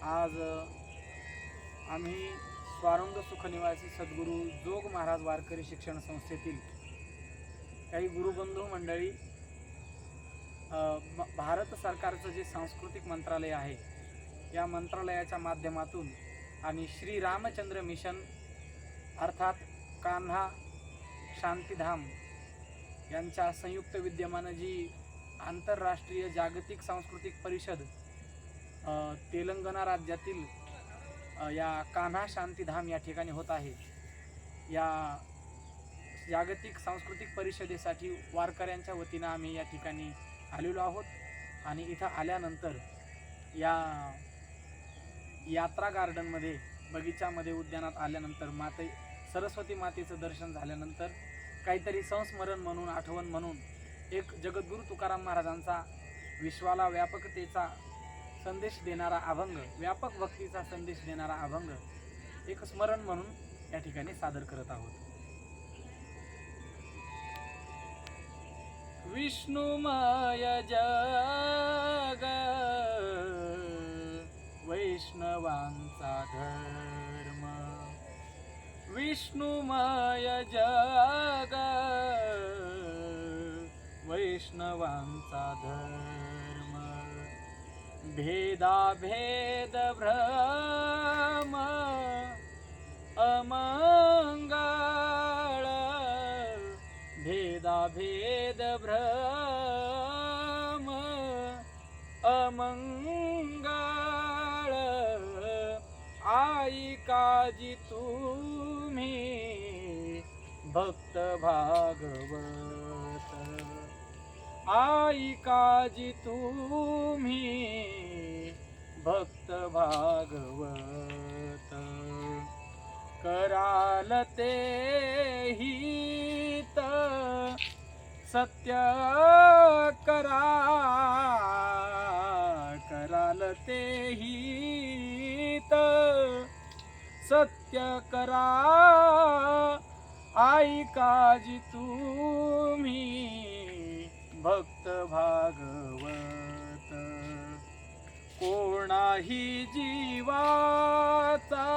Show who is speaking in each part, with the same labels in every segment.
Speaker 1: आज आम्ही स्वारंग सुखनिवासी सद्गुरू जोग महाराज वारकरी शिक्षण संस्थेतील काही गुरुबंधू मंडळी भारत सरकारचं जे सांस्कृतिक मंत्रालय आहे या मंत्रालयाच्या माध्यमातून आणि श्री रामचंद्र मिशन अर्थात कान्हा शांतीधाम यांच्या संयुक्त विद्यमानं जी आंतरराष्ट्रीय जागतिक सांस्कृतिक परिषद तेलंगणा राज्यातील या कान्हा शांतीधाम या ठिकाणी होत आहे। या जागतिक सांस्कृतिक परिषदेसाठी वारकऱ्यांच्या वतीनं आम्ही या ठिकाणी आलेलो आहोत आणि इथं आल्यानंतर या यात्रा गार्डनमध्ये बगीचामध्ये उद्यानात आल्यानंतर सरस्वती मातेचं दर्शन झाल्यानंतर काहीतरी संस्मरण म्हणून आठवण म्हणून एक जगद्गुरू तुकाराम महाराजांचा विश्वाला व्यापकतेचा संदेश देणारा अभंग, व्यापक भक्तीचा संदेश देणारा अभंग एक स्मरण म्हणून या ठिकाणी सादर करत आहोत। विष्णुमय जग वैष्णवांचा धर्म, विष्णुमय जग वैष्णवांचा धर्म, भेदा भेद भ्रम अमंगळ, भेदा भेद भ्रम अमंगळ, आई काजी तुम्ही भक्त भागवत, आई काजी तुम्ही भक्त भागवत, कराल ते हित सत्य करा, कराल ते हित सत्य करा, आई काजी तुम्ही भक्त भागवत, कोणाही जीवाचा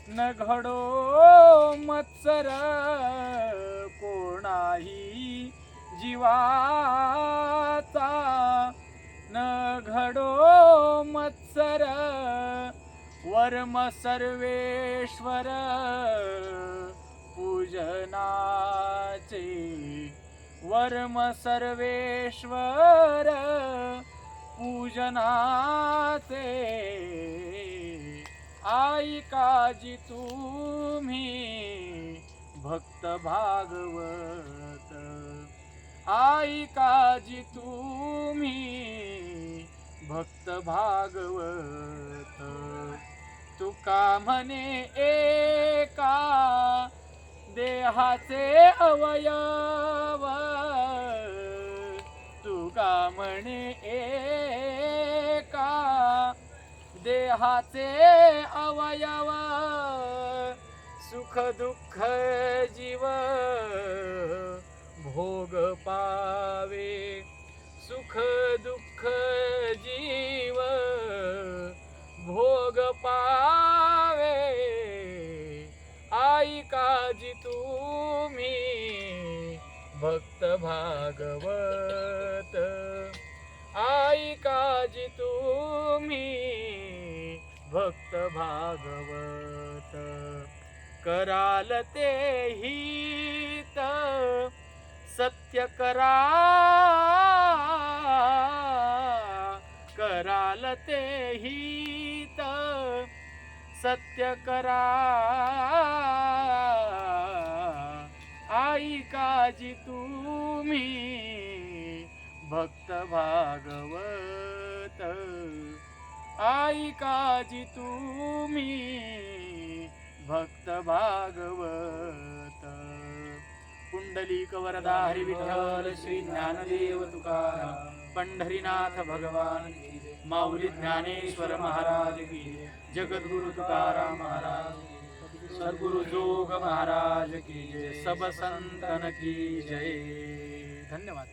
Speaker 1: न घडो मत्सर, कोणाही जीवाचा न घडो मत्सर, वर्म सर्वेश्वर पूजनाचे, वर्म सर्वेश्वर पूजनाचे, आई काजी तुम्ही भक्त भागवत, आई काजी तुम्ही भक्त भागवत, तुका म्हणे एका देहाचे अवयव, तुका म्हणे एका देहाचे अवयव, सुख दुःख जीव भोग पावे, सुख दुःख जीव भोग पावे, आई काजी तुम्ही भक्त भागवत, आई काजी तुम्ही भक्त भागवत, कराल ते हित सत्य करा, कराल ते हित सत्य करा, आई काजी तुम्ही भक्त भागवत, आई काजी तुम्ही भक्त भागवत, पुंडलिक वरदा हरी विठ्ठल श्री ज्ञानदेव तुकाराम पंढरीनाथ भगवान की जय, माऊली ज्ञानेश्वर महाराज की जय, जगद्गुरु तुकाराम महाराज, सद्गुरु जोग महाराज की जय, सब संतन की जय। धन्यवाद।